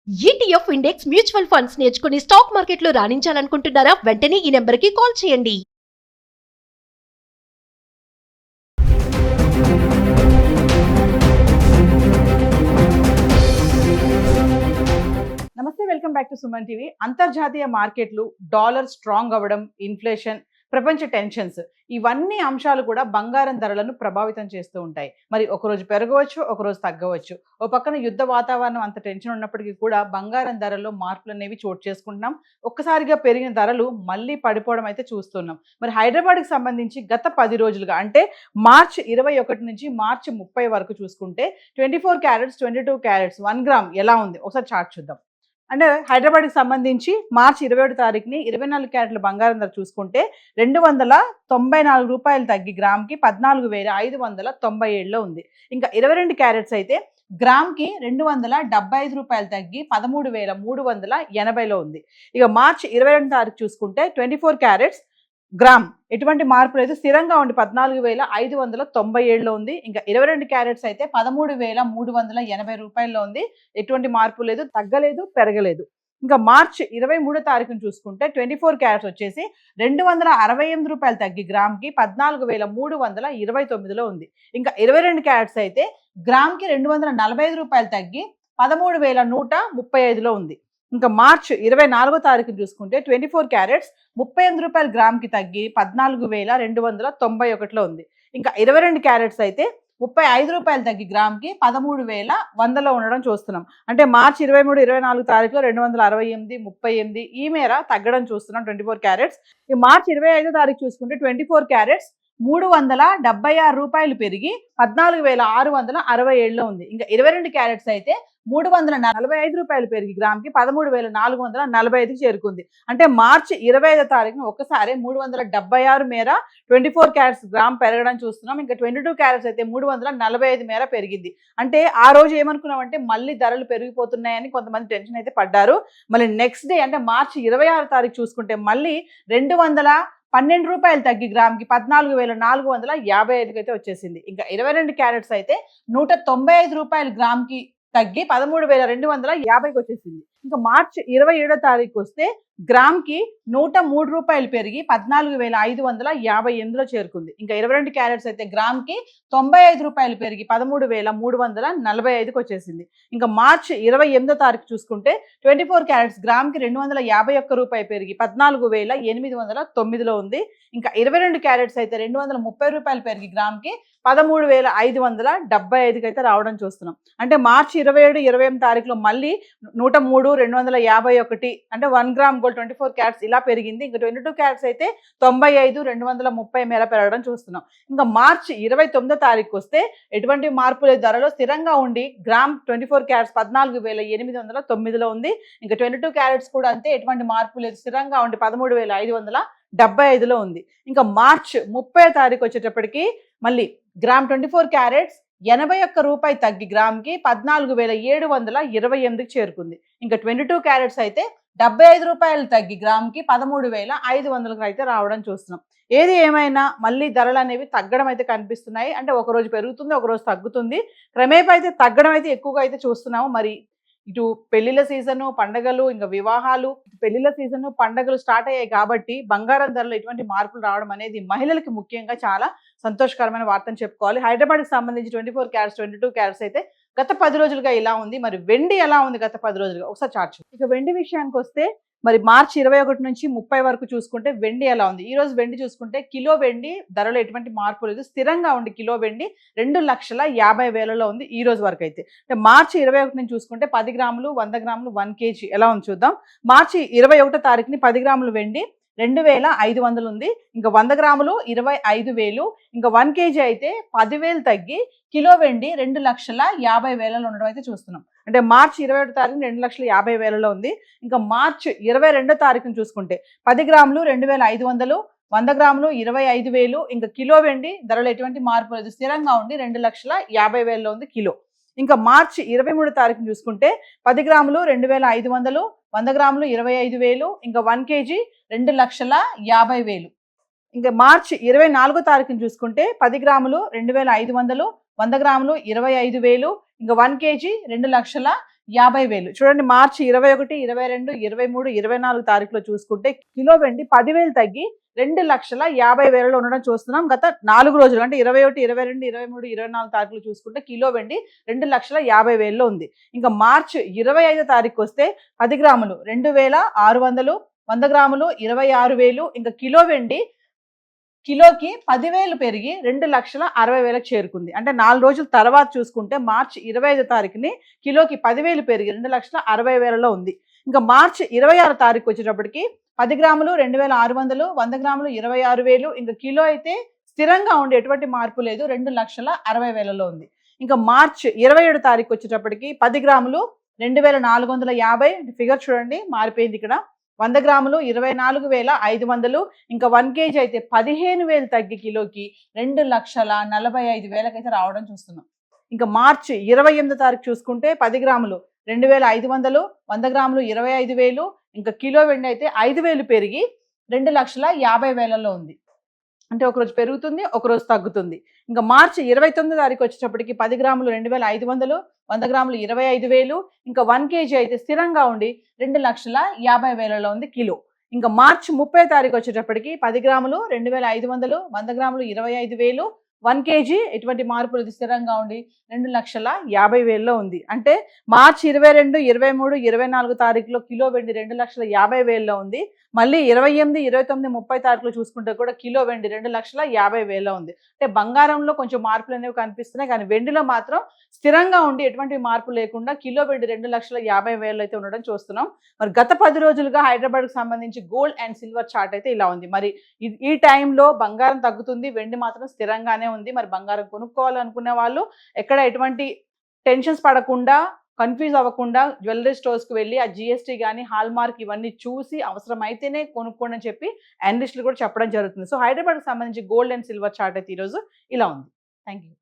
ETF index mutual funds నేర్చుకుని stock మార్కెట్లో రాణించాలనుకుంటున్నారా? వెంటనే ఈ నెంబర్కి కాల్ చేయండి. నమస్తే, welcome back to Suman TV. అంతర్జాతీయ మార్కెట్లు, డాలర్ స్ట్రాంగ్ అవ్వడం, ఇన్ఫ్లేషన్, ప్రపంచ టెన్షన్స్, ఇవన్నీ అంశాలు కూడా బంగారం ధరలను ప్రభావితం చేస్తూ ఉంటాయి. మరి ఒకరోజు పెరగవచ్చు, ఒకరోజు తగ్గవచ్చు. ఓ పక్కన యుద్ధ వాతావరణం అంత టెన్షన్ ఉన్నప్పటికీ కూడా బంగారం ధరల్లో మార్పులు అనేవి చోటు చేసుకుంటున్నాం. ఒక్కసారిగా పెరిగిన ధరలు మళ్ళీ పడిపోవడం అయితే చూస్తున్నాం. మరి హైదరాబాద్కి సంబంధించి గత 10 రోజులుగా, అంటే మార్చి 21 నుంచి మార్చి 30 వరకు చూసుకుంటే 24 క్యారెట్స్, 22 క్యారెట్స్ 1 గ్రామ్ ఎలా ఉంది ఒకసారి చార్ట్ చూద్దాం. అంటే హైదరాబాద్కి సంబంధించి మార్చి 27 తారీఖుని 24 క్యారెట్ల బంగారం ధర చూసుకుంటే 294 రూపాయలు తగ్గి గ్రామ్కి 14,597లో ఉంది. ఇంకా 22 క్యారెట్స్ అయితే గ్రామ్కి 275 రూపాయలు తగ్గి 13,380లో ఉంది. ఇక మార్చి 22 తారీఖు చూసుకుంటే 24 క్యారెట్స్ గ్రామ్ ఎటువంటి మార్పు లేదు, స్థిరంగా ఉండి 14,597లో ఉంది. ఇంకా 22 క్యారెట్స్ అయితే 13,380 రూపాయల్లో ఉంది. ఎటువంటి మార్పు లేదు, తగ్గలేదు, పెరగలేదు. ఇంకా మార్చి 23 తారీఖును చూసుకుంటే 24 క్యారెట్స్ వచ్చేసి 268 రూపాయలు తగ్గి గ్రామ్కి 14,329లో ఉంది. ఇంకా 22 క్యారెట్స్ అయితే గ్రామ్కి 245 రూపాయలు తగ్గి 13,135లో ఉంది. ఇంకా మార్చి 24 తారీఖును చూసుకుంటే 24 క్యారెట్స్ 38 రూపాయలు గ్రామ్కి తగ్గి 14,291లో ఉంది. ఇంకా 22 క్యారెట్స్ అయితే 35 రూపాయలు తగ్గి గ్రామ్కి 13,100లో ఉండడం చూస్తున్నాం. అంటే మార్చి 23, 24 తారీఖులో 268, 38 ఈ మేర తగ్గడం చూస్తున్నాం 24 క్యారెట్స్. ఈ మార్చి 25 తారీఖు చూసుకుంటే 24 క్యారెట్స్ 376 రూపాయలు పెరిగి 14,667లో ఉంది. ఇంకా 22 క్యారెట్స్ అయితే 345 రూపాయలు పెరిగి గ్రామ్కి 13,445కి చేరుకుంది. అంటే మార్చి 25 తారీఖున ఒక్కసారి 376 మేర 24 క్యారెట్స్ గ్రామ్ పెరగడం చూస్తున్నాం. ఇంకా 22 క్యారెట్స్ అయితే 345 మేర పెరిగింది. అంటే ఆ రోజు ఏమనుకున్నామంటే మళ్ళీ ధరలు పెరిగిపోతున్నాయని కొంతమంది టెన్షన్ అయితే పడ్డారు. మళ్ళీ నెక్స్ట్ డే అంటే మార్చి 26 తారీఖు చూసుకుంటే మళ్ళీ 212 రూపాయలు తగ్గి గ్రామ్కి 14,455కి అయితే వచ్చేసింది. ఇంకా 22 క్యారెట్స్ అయితే 195 రూపాయలు గ్రామ్కి తగ్గి 13,250కి వచ్చేసింది. ఇంకా మార్చి 27 తారీఖు వస్తే గ్రామ్కి 103 రూపాయలు పెరిగి 14,558లో చేరుకుంది. ఇంకా 22 క్యారెట్స్ అయితే గ్రామ్కి 95 రూపాయలు పెరిగి 13,345కి వచ్చేసింది. ఇంకా మార్చి 28 తారీఖు చూసుకుంటే 24 క్యారెట్స్ గ్రామ్కి 251 రూపాయలు పెరిగి 14,809లో ఉంది. ఇంకా 22 క్యారెట్స్ అయితే 230 రూపాయలు పెరిగి గ్రామ్కి 13,575కి అయితే రావడం చూస్తున్నాం. అంటే మార్చి 27, 28 తారీఖులో మళ్ళీ 103, 251 అంటే 1 గ్రామ్ గోల్డ్ 24 క్యారెట్స్ ఇలా పెరిగింది. ఇంకా 22 క్యారెట్స్ అయితే 95, 230 మేర పెరగడం చూస్తున్నాం. ఇంకా మార్చి 29 తారీఖు వస్తే ఎటువంటి మార్పు లేదు, ధరలో స్థిరంగా ఉండి గ్రామ్ 24 క్యారెట్స్ 14,809లో ఉంది. ఇంకా 22 క్యారెట్స్ కూడా అంతే, ఎటువంటి మార్పు లేదు, స్థిరంగా ఉండి 13,575లో ఉంది. ఇంకా మార్చ్ 30 తారీఖు వచ్చేటప్పటికి మళ్ళీ గ్రామ్ 24 క్యారెట్స్ 81 రూపాయి తగ్గి గ్రామ్కి 14,728కి చేరుకుంది. ఇంకా 22 క్యారెట్స్ అయితే 75 రూపాయలు తగ్గి గ్రామ్కి 13,500కి అయితే రావడం చూస్తున్నాం. ఏది ఏమైనా మళ్ళీ ధరలు అనేవి తగ్గడం అయితే కనిపిస్తున్నాయి. అంటే ఒకరోజు పెరుగుతుంది, ఒకరోజు తగ్గుతుంది. క్రమేపీ అయితే తగ్గడం అయితే ఎక్కువగా అయితే చూస్తున్నాము. మరి ఇటు పెళ్లిళ్ళ సీజను, పండగలు, ఇంకా వివాహాలు, పెళ్లిళ్ళ సీజను, పండగలు స్టార్ట్ అయ్యాయి కాబట్టి బంగారం ధరలు ఎటువంటి మార్పులు రావడం అనేది మహిళలకి ముఖ్యంగా చాలా సంతోషకరమైన వార్తని చెప్పుకోవాలి. హైదరాబాద్కి సంబంధించి 24 క్యారెట్స్, 22 క్యారెట్స్ అయితే గత 10 రోజులుగా ఇలా ఉంది. మరి వెండి ఎలా ఉంది గత 10 రోజులుగా ఒకసారి చార్ట్ చూద్దాం. ఇక వెండి విషయానికి వస్తే మరి మార్చి 21 నుంచి 30 వరకు చూసుకుంటే వెండి ఎలా ఉంది. ఈ రోజు వెండి చూసుకుంటే కిలో వెండి ధరలో ఎటువంటి మార్పు లేదు, స్థిరంగా ఉండి కిలో వెండి 2,50,000లో ఉంది ఈ రోజు వరకు అయితే. మార్చి 21 నుంచి చూసుకుంటే 10 గ్రాములు, 100 గ్రాములు, 1 kg ఎలా ఉంది చూద్దాం. మార్చి 21 తారీఖుని 10 గ్రాములు వెండి 2,500 ఉంది. ఇంకా 100 గ్రాములు 25,000. ఇంకా 1 kg అయితే 10,000 తగ్గి కిలో వెండి 2,50,000లో ఉండడం అయితే చూస్తున్నాం. అంటే మార్చి 21 తారీఖు 2,50,000లో ఉంది. ఇంకా మార్చి 22 తారీఖును చూసుకుంటే 10 గ్రాములు 2,500, 100 గ్రాములు 25,000. ఇంకా కిలో వెండి ధరలో ఎటువంటి మార్పు లేదు, స్థిరంగా ఉండి 2,50,000లో ఉంది కిలో. ఇంకా మార్చి 23 తారీఖును చూసుకుంటే 10 గ్రాములు 2,500, 100 గ్రాములు 25,000. ఇంకా 1 kg 2,50,000. ఇంకా మార్చి 24 తారీఖును చూసుకుంటే 10 గ్రాములు 2,500, 100 గ్రాములు 25,000. ఇంకా 1 kg 50,000. చూడండి మార్చి 21, 22, 23, 24 తారీఖులో చూసుకుంటే కిలో వెండి 10,000 తగ్గి 2,50,000 ఉండడం చూస్తున్నాం. గత 4 రోజులు అంటే 21, 22, 23, 24 తారీఖులు చూసుకుంటే కిలో వెండి 2,50,000 ఉంది. ఇంకా మార్చి 25 తారీఖు వస్తే 10 గ్రాములు 2,600, 100 గ్రాములు 26,000. ఇంకా కిలో వెండి కిలోకి 10,000 పెరిగి 2,60,000 చేరుకుంది. అంటే 4 రోజుల తర్వాత చూసుకుంటే మార్చి 25 తారీఖుని కిలోకి 10,000 పెరిగి 2,60,000 ఉంది. ఇంకా మార్చి 26 తారీఖు వచ్చేటప్పటికి 10 గ్రాములు 2,600, 100 గ్రాములు 26,000. ఇంకా కిలో అయితే స్థిరంగా ఉండి ఎటువంటి మార్పు లేదు, 2,60,000 ఉంది. ఇంకా మార్చి 27 తారీఖు వచ్చేటప్పటికి 10 గ్రాములు 2,450. ఫిగర్ చూడండి మారిపోయింది ఇక్కడ. 100 గ్రాములు 24,500. ఇంకా 1 kg అయితే 15,000 తగ్గి కిలోకి 2,45,000 అయితే రావడం చూస్తున్నాం. ఇంకా మార్చి 28 తారీఖు చూసుకుంటే 10 గ్రాములు 2,500, 100 గ్రాములు 25,000. ఇంకా కిలో వెండి అయితే 5,000 పెరిగి 2,50,000 ఉంది. అంటే ఒకరోజు పెరుగుతుంది, ఒకరోజు తగ్గుతుంది. ఇంకా మార్చి 29 తారీఖు వచ్చేటప్పటికి 10 గ్రాములు 2,500, 100 గ్రాములు 25,000. ఇంకా 1 kg అయితే స్థిరంగా ఉండి 2,50,000 ఉంది కిలో. ఇంకా మార్చి 30 తారీఖు వచ్చేటప్పటికి 10 గ్రాములు 2,500, 100 గ్రాములు 25,000. 1 kg ఎటువంటి మార్పులు స్థిరంగా ఉండి 2,50,000 ఉంది. అంటే మార్చి 22, 23, 24 తారీఖులో కిలో వెండి 2,50,000 ఉంది. మళ్ళీ 28, 29, 30 తారీఖులో చూసుకుంటే కూడా కిలో వెండి 2,50,000 ఉంది. అంటే బంగారంలో కొంచెం మార్పులు అనేవి కనిపిస్తున్నాయి, కానీ వెండిలో మాత్రం స్థిరంగా ఉండి ఎటువంటి మార్పు లేకుండా కిలో వెండి 2,50,000 అయితే ఉండడం చూస్తున్నాం. మరి గత 10 రోజులుగా హైదరాబాద్కి సంబంధించి గోల్డ్ అండ్ సిల్వర్ చార్ట్ అయితే ఇలా ఉంది. మరి ఈ టైంలో బంగారం తగ్గుతుంది, వెండి మాత్రం స్థిరంగానే ఉంది. మరి బంగారం కొనుక్కోవాలనుకునే వాళ్ళు ఎక్కడ ఎటువంటి టెన్షన్స్ పడకుండా, కన్ఫ్యూజ్ అవ్వకుండా జ్యువెలరీ స్టోర్స్కి వెళ్ళి ఆ GST కానీ హాల్ మార్క్ ఇవన్నీ చూసి అవసరమైతేనే కొనుక్కోండి అని చెప్పి అనలిస్టులు కూడా చెప్పడం జరుగుతుంది. సో హైదరాబాద్కి సంబంధించి గోల్డ్ అండ్ సిల్వర్ చార్ట్ అయితే ఈరోజు ఇలా ఉంది. Thank you.